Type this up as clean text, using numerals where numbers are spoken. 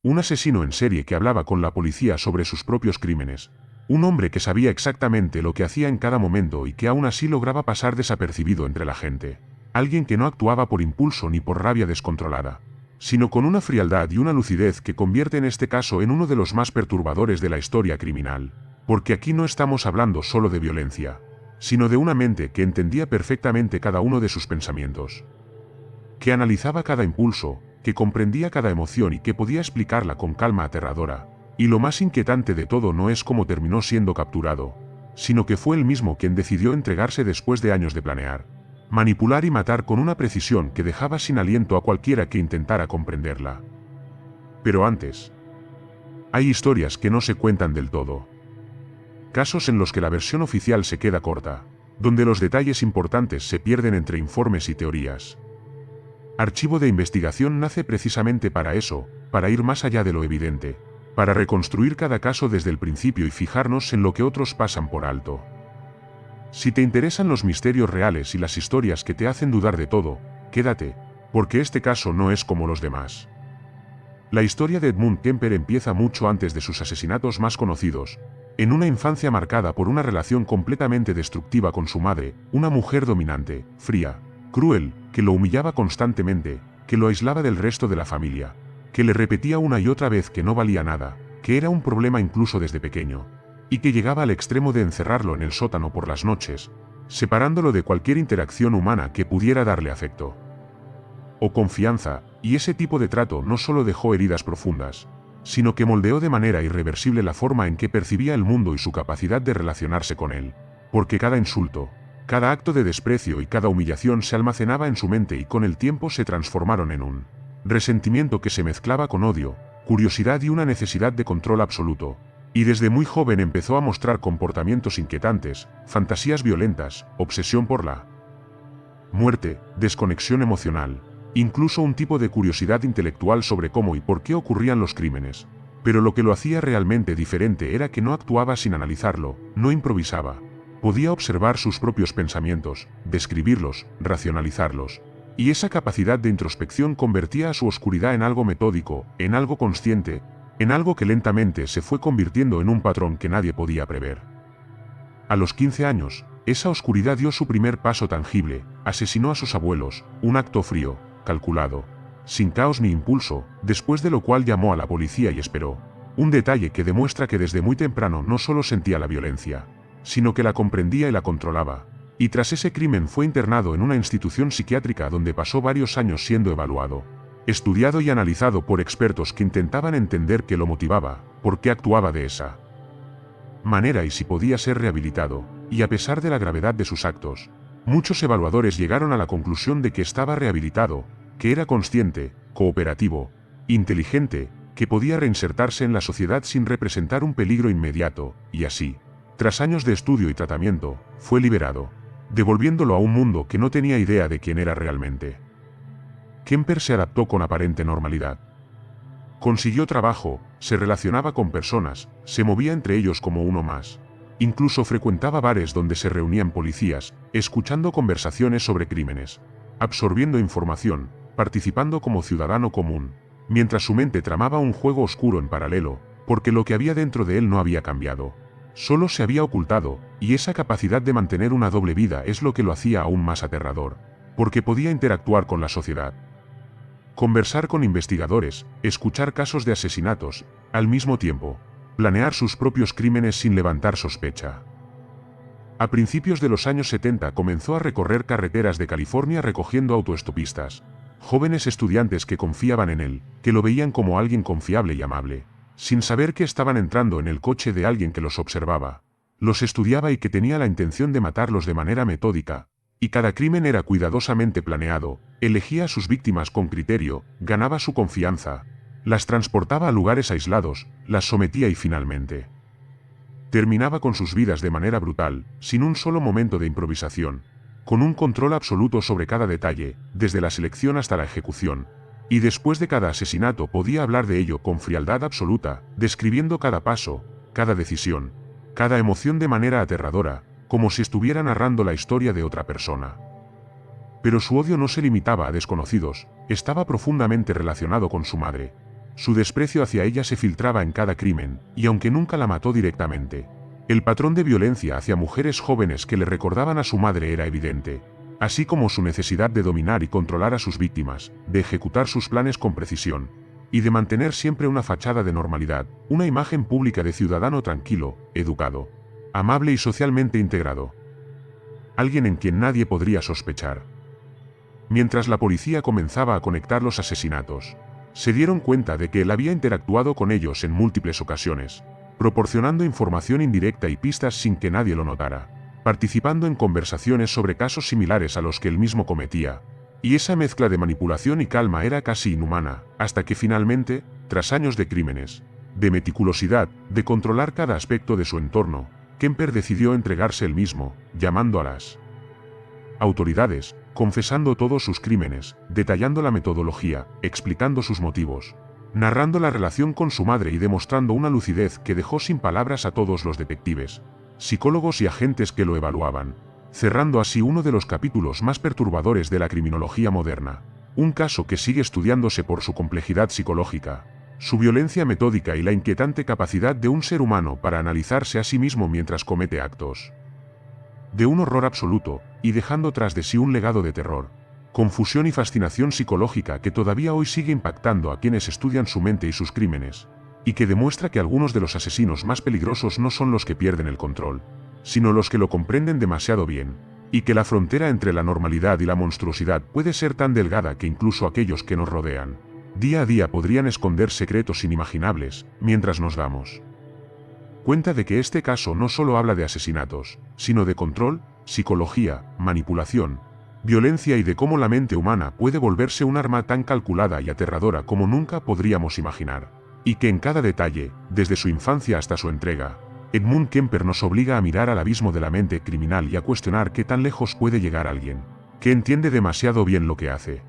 Un asesino en serie que hablaba con la policía sobre sus propios crímenes. Un hombre que sabía exactamente lo que hacía en cada momento y que aún así lograba pasar desapercibido entre la gente. Alguien que no actuaba por impulso ni por rabia descontrolada, sino con una frialdad y una lucidez que convierte en este caso en uno de los más perturbadores de la historia criminal. Porque aquí no estamos hablando solo de violencia, sino de una mente que entendía perfectamente cada uno de sus pensamientos, que analizaba cada impulso, que comprendía cada emoción y que podía explicarla con calma aterradora. Y lo más inquietante de todo no es cómo terminó siendo capturado, sino que fue él mismo quien decidió entregarse después de años de planear, manipular y matar con una precisión que dejaba sin aliento a cualquiera que intentara comprenderla. Pero antes, hay historias que no se cuentan del todo. Casos en los que la versión oficial se queda corta, donde los detalles importantes se pierden entre informes y teorías. Archivo de Investigación nace precisamente para eso, para ir más allá de lo evidente, para reconstruir cada caso desde el principio y fijarnos en lo que otros pasan por alto. Si te interesan los misterios reales y las historias que te hacen dudar de todo, quédate, porque este caso no es como los demás. La historia de Edmund Kemper empieza mucho antes de sus asesinatos más conocidos, en una infancia marcada por una relación completamente destructiva con su madre, una mujer dominante, fría, cruel, que lo humillaba constantemente, que lo aislaba del resto de la familia, que le repetía una y otra vez que no valía nada, que era un problema incluso desde pequeño, y que llegaba al extremo de encerrarlo en el sótano por las noches, separándolo de cualquier interacción humana que pudiera darle afecto o confianza, y ese tipo de trato no solo dejó heridas profundas, sino que moldeó de manera irreversible la forma en que percibía el mundo y su capacidad de relacionarse con él, porque cada insulto, cada acto de desprecio y cada humillación se almacenaba en su mente y con el tiempo se transformaron en un resentimiento que se mezclaba con odio, curiosidad y una necesidad de control absoluto, y desde muy joven empezó a mostrar comportamientos inquietantes, fantasías violentas, obsesión por la muerte, desconexión emocional, incluso un tipo de curiosidad intelectual sobre cómo y por qué ocurrían los crímenes. Pero lo que lo hacía realmente diferente era que no actuaba sin analizarlo, no improvisaba. Podía observar sus propios pensamientos, describirlos, racionalizarlos. Y esa capacidad de introspección convertía a su oscuridad en algo metódico, en algo consciente, en algo que lentamente se fue convirtiendo en un patrón que nadie podía prever. A los 15 años, esa oscuridad dio su primer paso tangible, asesinó a sus abuelos, un acto frío, calculado, sin caos ni impulso, después de lo cual llamó a la policía y esperó. Un detalle que demuestra que desde muy temprano no solo sentía la violencia, sino que la comprendía y la controlaba. Y tras ese crimen fue internado en una institución psiquiátrica donde pasó varios años siendo evaluado, estudiado y analizado por expertos que intentaban entender qué lo motivaba, por qué actuaba de esa manera y si podía ser rehabilitado. Y a pesar de la gravedad de sus actos, muchos evaluadores llegaron a la conclusión de que estaba rehabilitado, que era consciente, cooperativo, inteligente, que podía reinsertarse en la sociedad sin representar un peligro inmediato, y así, tras años de estudio y tratamiento, fue liberado, devolviéndolo a un mundo que no tenía idea de quién era realmente. Kemper se adaptó con aparente normalidad. Consiguió trabajo, se relacionaba con personas, se movía entre ellos como uno más. Incluso frecuentaba bares donde se reunían policías, escuchando conversaciones sobre crímenes, absorbiendo información, participando como ciudadano común, mientras su mente tramaba un juego oscuro en paralelo, porque lo que había dentro de él no había cambiado. Solo se había ocultado, y esa capacidad de mantener una doble vida es lo que lo hacía aún más aterrador, porque podía interactuar con la sociedad, conversar con investigadores, escuchar casos de asesinatos, al mismo tiempo, planear sus propios crímenes sin levantar sospecha. A principios de los años 70 comenzó a recorrer carreteras de California recogiendo autoestopistas, jóvenes estudiantes que confiaban en él, que lo veían como alguien confiable y amable, sin saber que estaban entrando en el coche de alguien que los observaba, los estudiaba y que tenía la intención de matarlos de manera metódica, y cada crimen era cuidadosamente planeado, elegía a sus víctimas con criterio, ganaba su confianza, las transportaba a lugares aislados, las sometía y finalmente terminaba con sus vidas de manera brutal, sin un solo momento de improvisación, con un control absoluto sobre cada detalle, desde la selección hasta la ejecución, y después de cada asesinato podía hablar de ello con frialdad absoluta, describiendo cada paso, cada decisión, cada emoción de manera aterradora, como si estuviera narrando la historia de otra persona. Pero su odio no se limitaba a desconocidos, estaba profundamente relacionado con su madre. Su desprecio hacia ella se filtraba en cada crimen, y aunque nunca la mató directamente, el patrón de violencia hacia mujeres jóvenes que le recordaban a su madre era evidente, así como su necesidad de dominar y controlar a sus víctimas, de ejecutar sus planes con precisión, y de mantener siempre una fachada de normalidad, una imagen pública de ciudadano tranquilo, educado, amable y socialmente integrado. Alguien en quien nadie podría sospechar. Mientras la policía comenzaba a conectar los asesinatos, se dieron cuenta de que él había interactuado con ellos en múltiples ocasiones, proporcionando información indirecta y pistas sin que nadie lo notara, participando en conversaciones sobre casos similares a los que él mismo cometía, y esa mezcla de manipulación y calma era casi inhumana, hasta que finalmente, tras años de crímenes, de meticulosidad, de controlar cada aspecto de su entorno, Kemper decidió entregarse él mismo, llamando a las autoridades, confesando todos sus crímenes, detallando la metodología, explicando sus motivos, narrando la relación con su madre y demostrando una lucidez que dejó sin palabras a todos los detectives, psicólogos y agentes que lo evaluaban, cerrando así uno de los capítulos más perturbadores de la criminología moderna, un caso que sigue estudiándose por su complejidad psicológica, su violencia metódica y la inquietante capacidad de un ser humano para analizarse a sí mismo mientras comete actos de un horror absoluto, y dejando tras de sí un legado de terror, confusión y fascinación psicológica que todavía hoy sigue impactando a quienes estudian su mente y sus crímenes, y que demuestra que algunos de los asesinos más peligrosos no son los que pierden el control, sino los que lo comprenden demasiado bien, y que la frontera entre la normalidad y la monstruosidad puede ser tan delgada que incluso aquellos que nos rodean, día a día podrían esconder secretos inimaginables, mientras nos damos cuenta de que este caso no solo habla de asesinatos, sino de control, psicología, manipulación, violencia y de cómo la mente humana puede volverse un arma tan calculada y aterradora como nunca podríamos imaginar, y que en cada detalle, desde su infancia hasta su entrega, Edmund Kemper nos obliga a mirar al abismo de la mente criminal y a cuestionar qué tan lejos puede llegar alguien que entiende demasiado bien lo que hace.